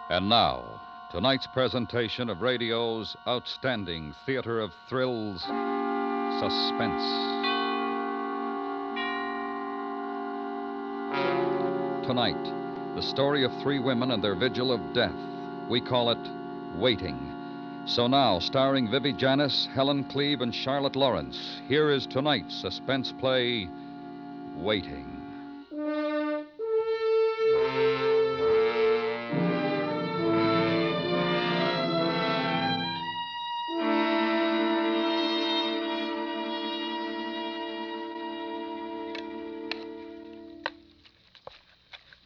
And now, tonight's presentation of radio's outstanding theater of thrills, Suspense. Tonight, the story of three women and their vigil of death. We call it Waiting. So now, starring Vivi Janis, Helen Cleve, and Charlotte Lawrence, here is tonight's suspense play, Waiting.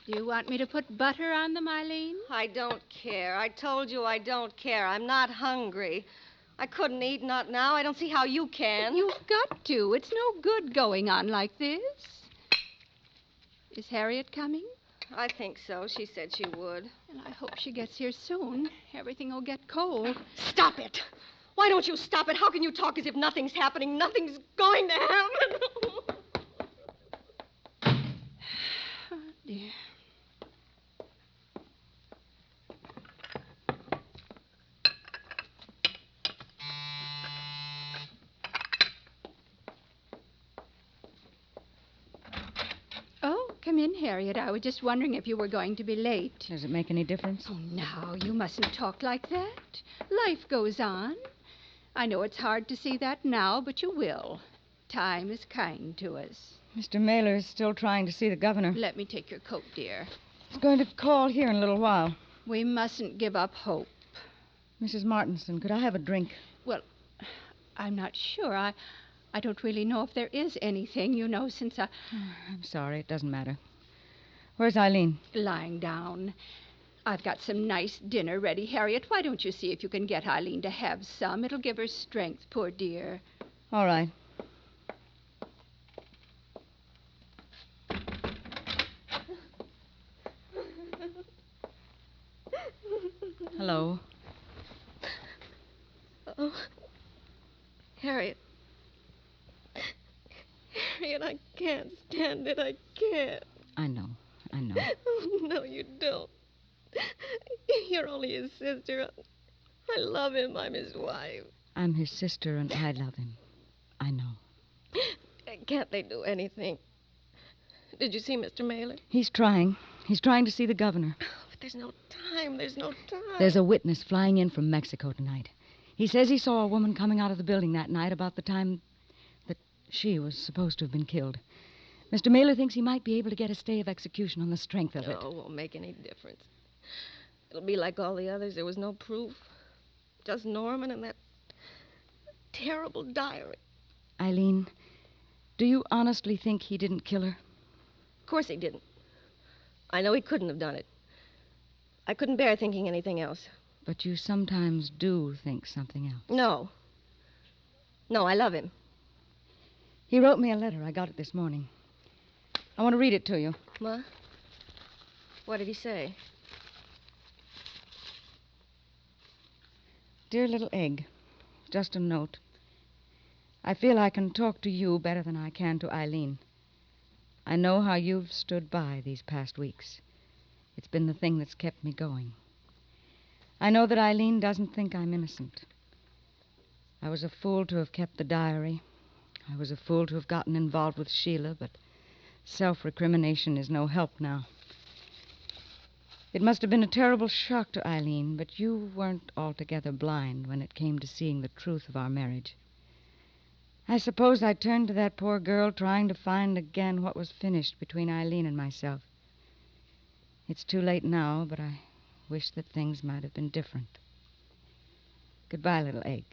Do you want me to put butter on them, Eileen? I don't care. I told you I don't care. I'm not hungry. I couldn't eat, not now. I don't see how you can. You've got to. It's no good going on like this. Is Harriet coming? I think so. She said she would. Well, I hope she gets here soon. Everything will get cold. Stop it. Why don't you stop it? How can you talk as if nothing's happening? Nothing's going to happen. Oh, dear. Oh, come in, Harriet. I was just wondering if you were going to be late. Does it make any difference? Oh, now, you mustn't talk like that. Life goes on. I know it's hard to see that now, but you will. Time is kind to us. Mr. Mailer is still trying to see the governor. Let me take your coat, dear. He's going to call here in a little while. We mustn't give up hope. Mrs. Martinson, could I have a drink? Well, I'm not sure. I don't really know if there is anything, since I'm sorry, it doesn't matter. Where's Eileen? lying down. I've got some nice dinner ready, Harriet. Why don't you see if you can get Eileen to have some? It'll give her strength, poor dear. All right. Hello. Oh, Harriet. Harriet, I can't stand it. I can't. I know. Oh, no, you don't. You're only his sister. I love him. I'm his wife. I'm his sister, and I love him. I know. Can't they do anything? Did you see Mr. Mailer? He's trying. He's trying to see the governor. But there's no time. There's no time. There's a witness flying in from Mexico tonight. He says he saw a woman coming out of the building that night about the time that she was supposed to have been killed. Mr. Mailer thinks he might be able to get a stay of execution on the strength of it. Oh, it won't make any difference. It'll be like all the others. There was no proof. Just Norman and that terrible diary. Eileen, do you honestly think he didn't kill her? Of course he didn't. I know he couldn't have done it. I couldn't bear thinking anything else. But you sometimes do think something else. No. No, I love him. He wrote me a letter. I got it this morning. I want to read it to you. What? What did he say? Dear little egg, just a note. I feel I can talk to you better than I can to Eileen. I know how you've stood by these past weeks. It's been the thing that's kept me going. I know that Eileen doesn't think I'm innocent. I was a fool to have kept the diary. I was a fool to have gotten involved with Sheila, but self-recrimination is no help now. It must have been a terrible shock to Eileen, but you weren't altogether blind when it came to seeing the truth of our marriage. I suppose I turned to that poor girl trying to find again what was finished between Eileen and myself. It's too late now, but I wish that things might have been different. Goodbye, little egg.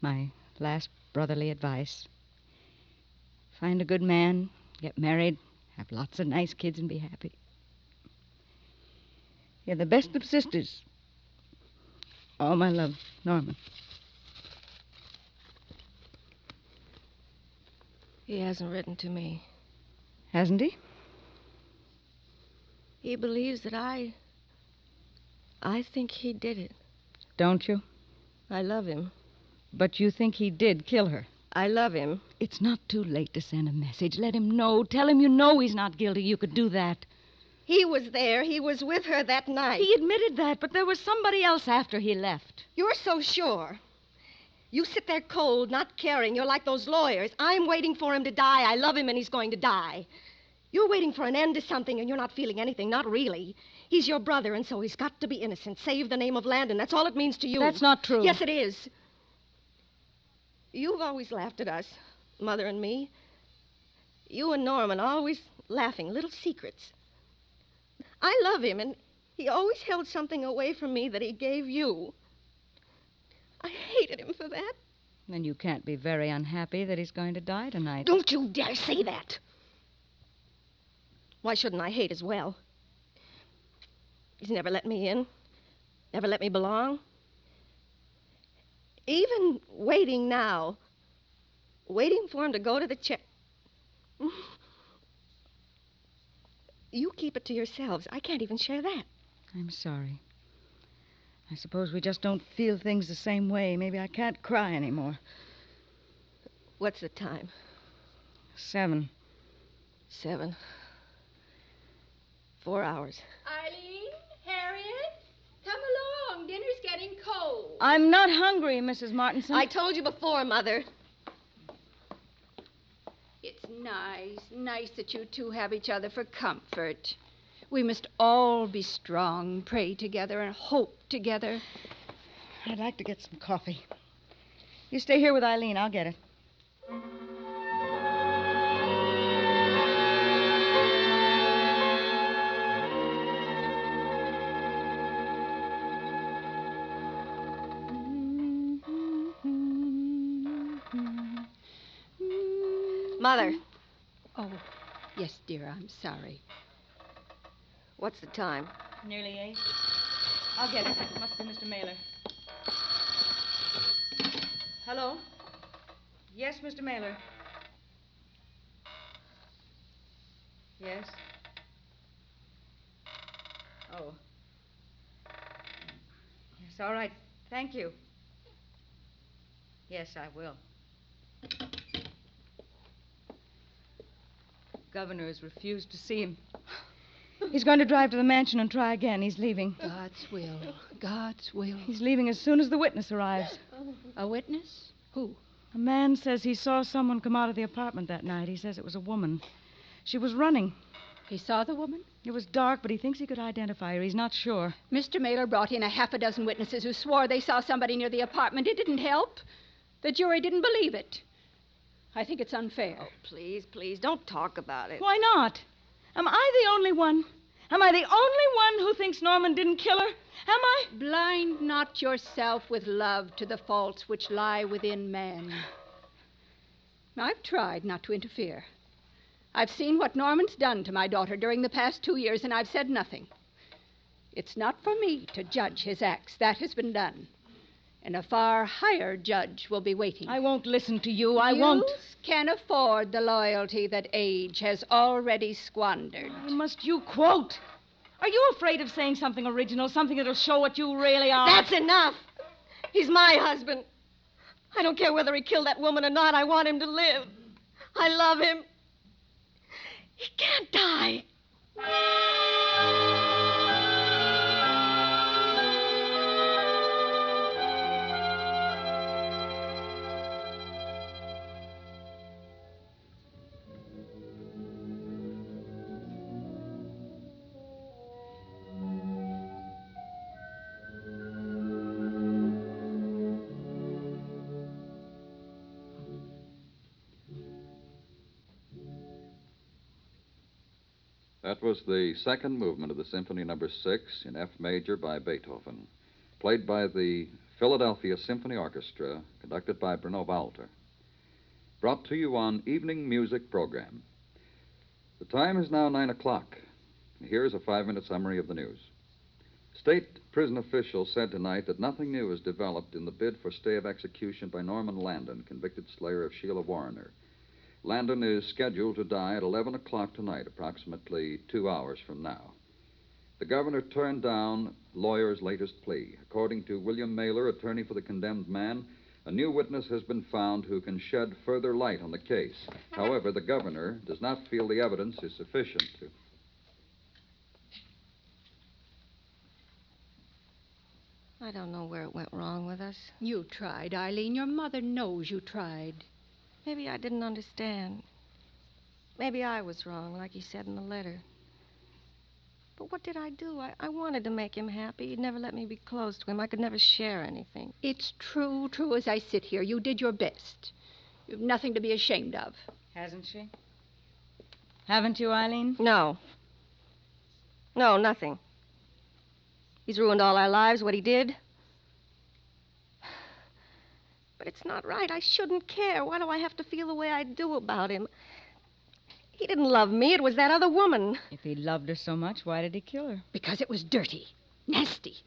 My last brotherly advice. Find a good man, get married, have lots of nice kids, and be happy. You're the best of sisters. All my love, Norman. He hasn't written to me. Hasn't he? He believes that I think he did it. Don't you? I love him. But you think he did kill her? I love him. It's not too late to send a message. Let him know. Tell him you know he's not guilty. You could do that. He was there. He was with her that night. He admitted that, but there was somebody else after he left. You're so sure. You sit there cold, not caring. You're like those lawyers. I'm waiting for him to die. I love him and he's going to die. You're waiting for an end to something and you're not feeling anything. Not really. He's your brother and so he's got to be innocent. Save the name of Landon. That's all it means to you. That's not true. Yes, it is. You've always laughed at us, Mother and me. You and Norman always laughing, little secrets. I love him, and he always held something away from me that he gave you. I hated him for that. Then you can't be very unhappy that he's going to die tonight. Don't you dare say that. Why shouldn't I hate as well? He's never let me in, never let me belong. Even waiting now, waiting for him to go to the You keep it to yourselves. I can't even share that. I'm sorry. I suppose we just don't feel things the same way. Maybe I can't cry anymore. What's the time? 7. 7. 4 hours. Eileen, Harriet, come along. Dinner's getting cold. I'm not hungry, Mrs. Martinson. I told you before, Mother. It's nice that you two have each other for comfort. We must all be strong, pray together, and hope together. I'd like to get some coffee. You stay here with Eileen. I'll get it. Mother, Oh, yes, dear, I'm sorry. what's the time? Nearly 8. I'll get it. Must be Mr. Mailer. Hello? Yes, Mr. Mailer. Yes. Oh. Yes, all right. Thank you. Yes, I will. Governor has refused to see him. He's going to drive to the mansion and try again. He's leaving. God's will. God's will. He's leaving as soon as the witness arrives. A witness? Who? A man says he saw someone come out of the apartment that night. He says it was a woman. She was running. He saw the woman? It was dark, but he thinks he could identify her. He's not sure. Mr. Mailer brought in a half a dozen witnesses who swore they saw somebody near the apartment. It didn't help. The jury didn't believe it. I think it's unfair. Oh, please, don't talk about it. Why not? Am I the only one? Am I the only one who thinks Norman didn't kill her? Am I? Blind not yourself with love to the faults which lie within man. I've tried not to interfere. I've seen what Norman's done to my daughter during the past 2 years, and I've said nothing. It's not for me to judge his acts. That has been done. And a far higher judge will be waiting. I won't listen to you. I won't. You can afford the loyalty that age has already squandered. Must you quote? Are you afraid of saying something original, something that'll show what you really are? That's enough. He's my husband. I don't care whether he killed that woman or not. I want him to live. I love him. He can't die. That was the second movement of the Symphony No. 6 in F major by Beethoven, played by the Philadelphia Symphony Orchestra, conducted by Bruno Walter. Brought to you on Evening Music Program. The time is now 9 o'clock. Here's a 5-minute summary of the news. State prison officials said tonight that nothing new has developed in the bid for stay of execution by Norman Landon, convicted slayer of Sheila Warner. Landon is scheduled to die at 11 o'clock tonight, approximately 2 hours from now. The governor turned down lawyer's latest plea. According to William Mailer, attorney for the condemned man, a new witness has been found who can shed further light on the case. However, the governor does not feel the evidence is sufficient to... I don't know where it went wrong with us. You tried, Eileen. Your mother knows you tried. Maybe I didn't understand. Maybe I was wrong, like he said in the letter. But what did I do? I wanted to make him happy. He'd never let me be close to him. I could never share anything. It's true as I sit here. You did your best. You've nothing to be ashamed of. Hasn't she? Haven't you, Eileen? No. No, nothing. He's ruined all our lives, what he did. But it's not right. I shouldn't care. Why do I have to feel the way I do about him? He didn't love me. It was that other woman. If he loved her so much, why did he kill her? Because it was dirty, nasty.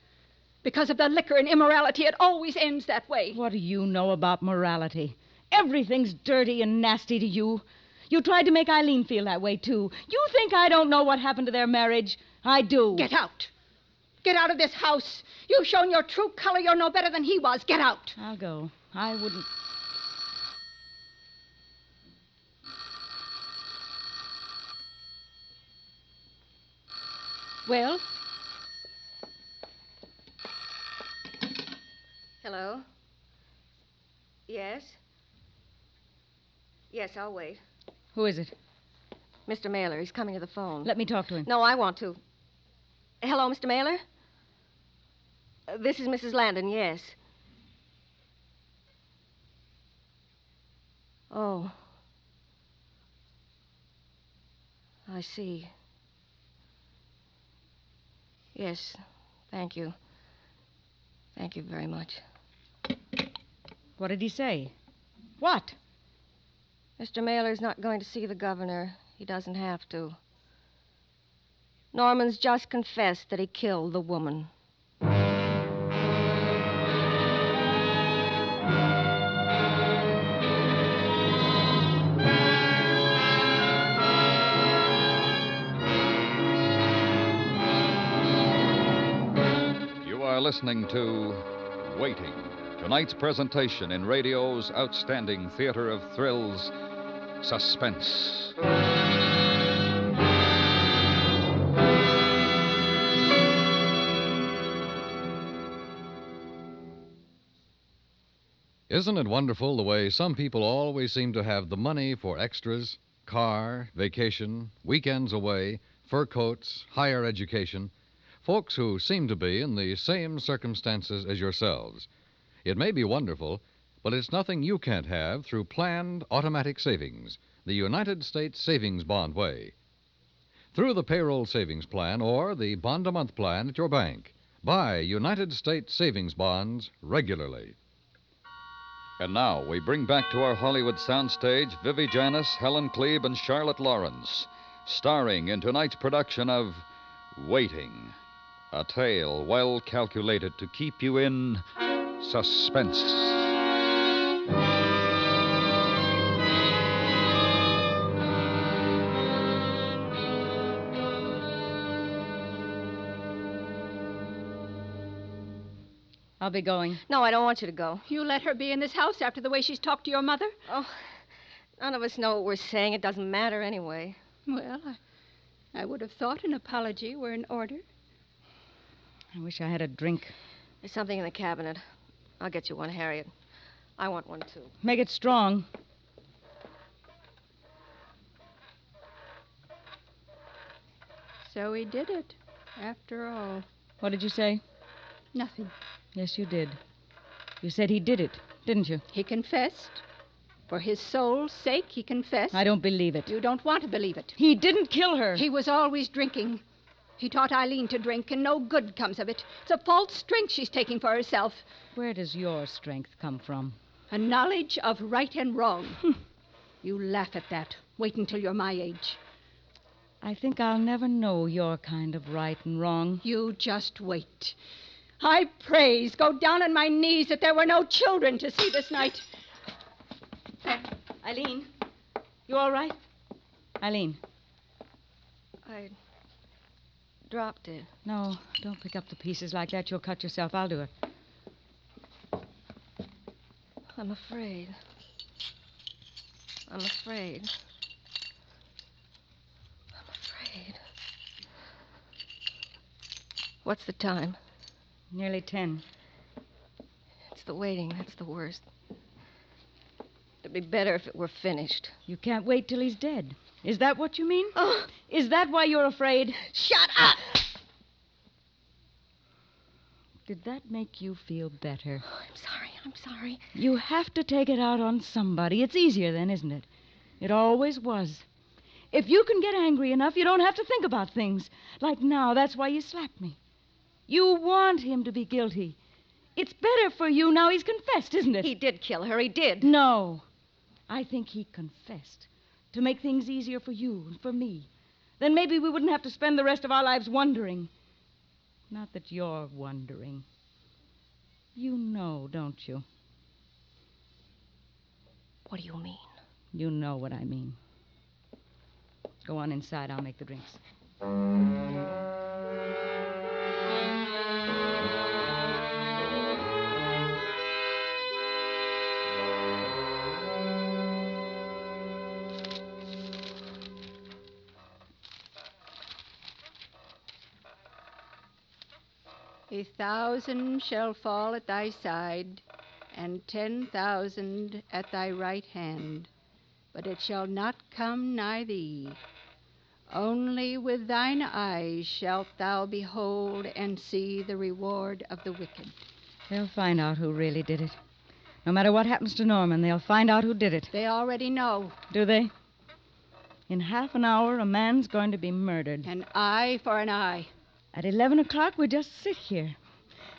Because of the liquor and immorality, it always ends that way. What do you know about morality? Everything's dirty and nasty to you. You tried to make Eileen feel that way, too. You think I don't know what happened to their marriage? I do. Get out. Get out of this house. You've shown your true color. You're no better than he was. Get out. I'll go. I wouldn't... Well? Hello? Yes? Yes, I'll wait. Who is it? Mr. Mailer. He's coming to the phone. Let me talk to him. No, I want to. Hello, Mr. Mailer? This is Mrs. Landon, yes. Oh. I see. Yes, thank you. Thank you very much. What did he say? What? Mr. Mailer's not going to see the governor. He doesn't have to. Norman's just confessed that he killed the woman. You are listening to Waiting, tonight's presentation in radio's outstanding theater of thrills, Suspense. Isn't it wonderful the way some people always seem to have the money for extras, car, vacation, weekends away, fur coats, higher education, folks who seem to be in the same circumstances as yourselves? It may be wonderful, but it's nothing you can't have through planned automatic savings, the United States Savings Bond way. Through the payroll savings plan or the bond-a-month plan at your bank, buy United States Savings Bonds regularly. And now we bring back to our Hollywood soundstage Vivi Janis, Helen Klebe, and Charlotte Lawrence, starring in tonight's production of Waiting, a tale well calculated to keep you in suspense. I'll be going. No, I don't want you to go. You let her be in this house after the way she's talked to your mother? Oh, none of us know what we're saying. It doesn't matter anyway. Well, I would have thought an apology were in order. I wish I had a drink. There's something in the cabinet. I'll get you one, Harriet. I want one, too. Make it strong. So he did it, after all. What did you say? Nothing. Yes, you did. You said he did it, didn't you? He confessed. For his soul's sake, he confessed. I don't believe it. You don't want to believe it. He didn't kill her. He was always drinking. He taught Eileen to drink, and no good comes of it. It's a false strength she's taking for herself. Where does your strength come from? A knowledge of right and wrong. You laugh at that. Wait until you're my age. I think I'll never know your kind of right and wrong. You just wait. I praise, go down on my knees that there were no children to see this night. Eileen, you all right? Eileen. I dropped it. No, don't pick up the pieces like that. You'll cut yourself. I'll do it. I'm afraid. I'm afraid. I'm afraid. What's the time? Nearly 10. It's the waiting that's the worst. It'd be better if it were finished. You can't wait till he's dead. Is that what you mean? Oh, Is that why you're afraid? shut up! Did that make you feel better? Oh, I'm sorry. You have to take it out on somebody. It's easier then, isn't it? It always was. If you can get angry enough, you don't have to think about things. Like now, that's why you slapped me. You want him to be guilty. It's better for you now he's confessed, isn't it? He did kill her. He did. No. I think he confessed to make things easier for you and for me. Then maybe we wouldn't have to spend the rest of our lives wondering. Not that you're wondering. You know, don't you? What do you mean? You know what I mean. Go on inside. I'll make the drinks. 1,000 shall fall at thy side, and 10,000 at thy right hand, but it shall not come nigh thee. Only with thine eyes shalt thou behold and see the reward of the wicked. They'll find out who really did it. No matter what happens to Norman, they'll find out who did it. They already know. Do they? In half an hour, a man's going to be murdered. An eye for an eye. At 11 o'clock, we just sit here.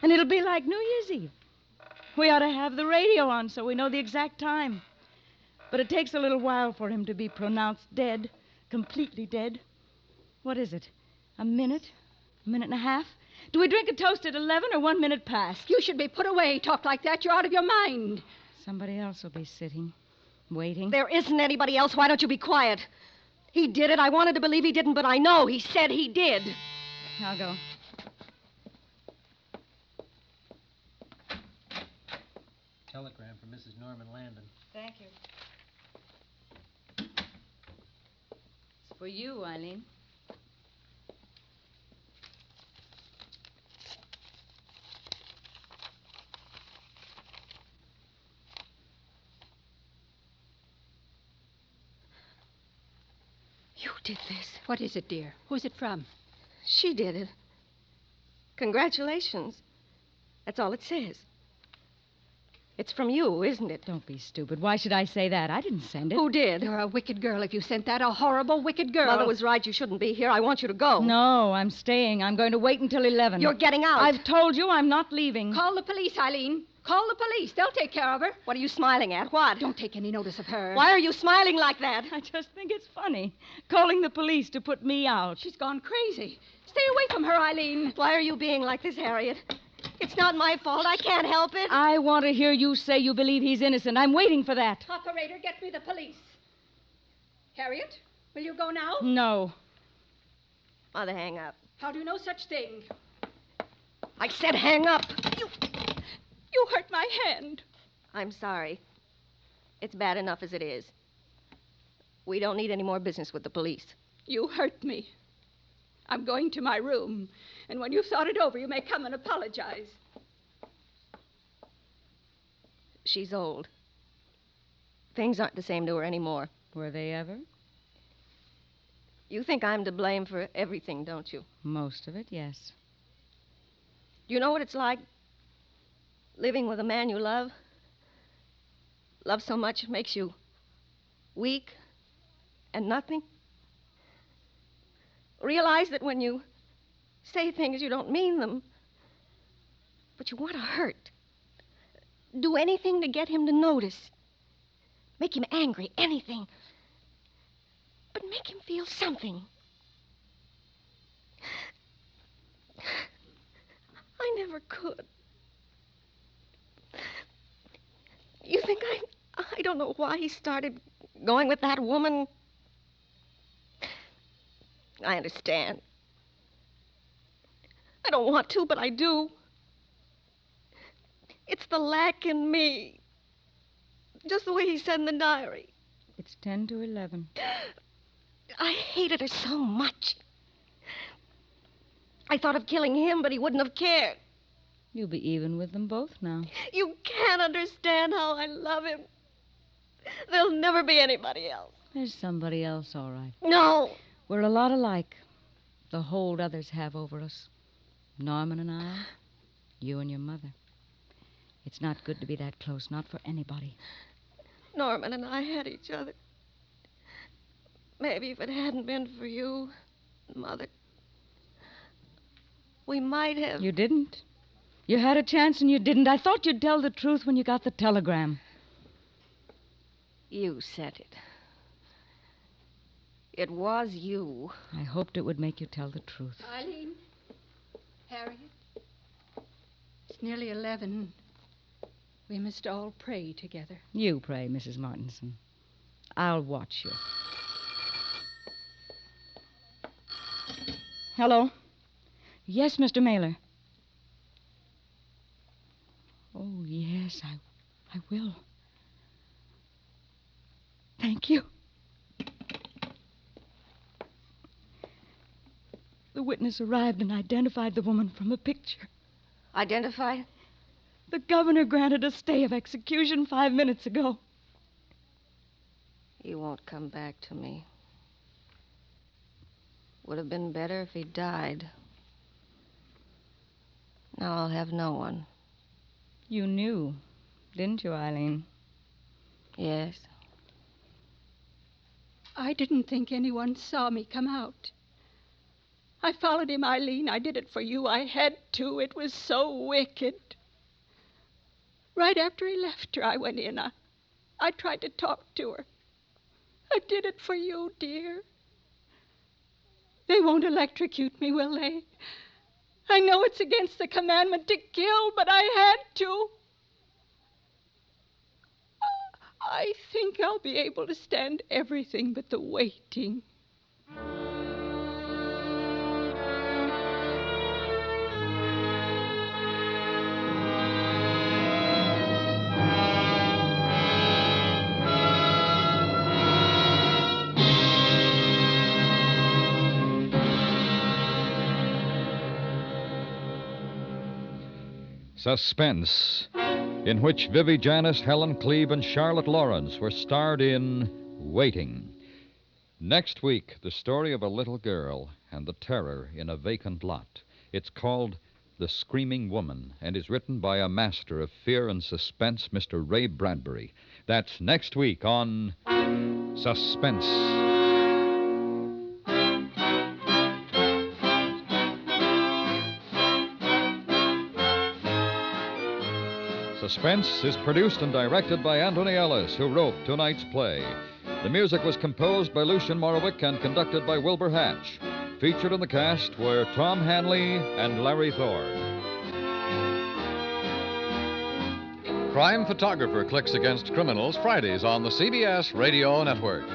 And it'll be like New Year's Eve. We ought to have the radio on so we know the exact time. But it takes a little while for him to be pronounced dead. Completely dead. What is it? A minute? A minute and a half? Do we drink a toast at 11 or 1 minute past? You should be put away. Talk like that. You're out of your mind. Somebody else will be sitting, waiting. There isn't anybody else. Why don't you be quiet? He did it. I wanted to believe he didn't, but I know. He said he did. I'll go. Telegram from Mrs. Norman Landon. Thank you. It's for you, Eileen. You did this. What is it, dear? Who's it from? She did it. Congratulations. That's all it says. It's from you, isn't it? Don't be stupid. Why should I say that? I didn't send it. Who did? You're a wicked girl if you sent that. A horrible, wicked girl. Mother was right. You shouldn't be here. I want you to go. No, I'm staying. I'm going to wait until 11. You're getting out. I've told you I'm not leaving. Call the police, Eileen. Call the police. They'll take care of her. What are you smiling at? What? Don't take any notice of her. Why are you smiling like that? I just think it's funny. Calling the police to put me out. She's gone crazy. Stay away from her, Eileen. Why are you being like this, Harriet? It's not my fault. I can't help it. I want to hear you say you believe he's innocent. I'm waiting for that. Operator, get me the police. Harriet, will you go now? No. Mother, hang up. How do you know such thing? I said hang up. You hurt my hand. I'm sorry. It's bad enough as it is. We don't need any more business with the police. You hurt me. I'm going to my room. And when you've thought it over, you may come and apologize. She's old. Things aren't the same to her anymore. Were they ever? You think I'm to blame for everything, don't you? Most of it, yes. Do you know what it's like? Living with a man you love. Love so much it makes you weak and nothing. Realize that when you say things, you don't mean them. But you want to hurt. Do anything to get him to notice. Make him angry, anything. But make him feel something. I never could. You think I don't know why he started going with that woman? I understand. I don't want to, but I do. It's the lack in me. Just the way he said in the diary. It's 10 to 11. I hated her so much. I thought of killing him, but he wouldn't have cared. You'll be even with them both now. You can't understand how I love him. There'll never be anybody else. There's somebody else, all right. No. We're a lot alike. The hold others have over us. Norman and I, you and your mother. It's not good to be that close, not for anybody. Norman and I had each other. Maybe if it hadn't been for you, Mother, we might have... You didn't. You had a chance and you didn't. I thought you'd tell the truth when you got the telegram. You said it. It was you. I hoped it would make you tell the truth. Eileen, Harriet, it's nearly 11. We must all pray together. You pray, Mrs. Martinson. I'll watch you. Hello? Yes, Mr. Mailer. Oh, yes, I will. Thank you. The witness arrived and identified the woman from a picture. Identified? The governor granted a stay of execution 5 minutes ago. He won't come back to me. Would have been better if he died. Now I'll have no one. You knew, didn't you, Eileen? Yes. I didn't think anyone saw me come out. I followed him, Eileen. I did it for you. I had to. It was so wicked. Right after he left her, I went in. I tried to talk to her. I did it for you, dear. They won't electrocute me, will they? I know it's against the commandment to kill, but I had to. I think I'll be able to stand everything but the waiting. Suspense, in which Vivi Janis, Helen Cleve, and Charlotte Lawrence were starred in Waiting. Next week, the story of a little girl and the terror in a vacant lot. It's called The Screaming Woman and is written by a master of fear and suspense, Mr. Ray Bradbury. That's next week on Suspense. Suspense is produced and directed by Anthony Ellis, who wrote tonight's play. The music was composed by Lucien Morawick and conducted by Wilbur Hatch. Featured in the cast were Tom Hanley and Larry Thorne. Crime Photographer Clicks Against Criminals, Fridays on the CBS Radio Network.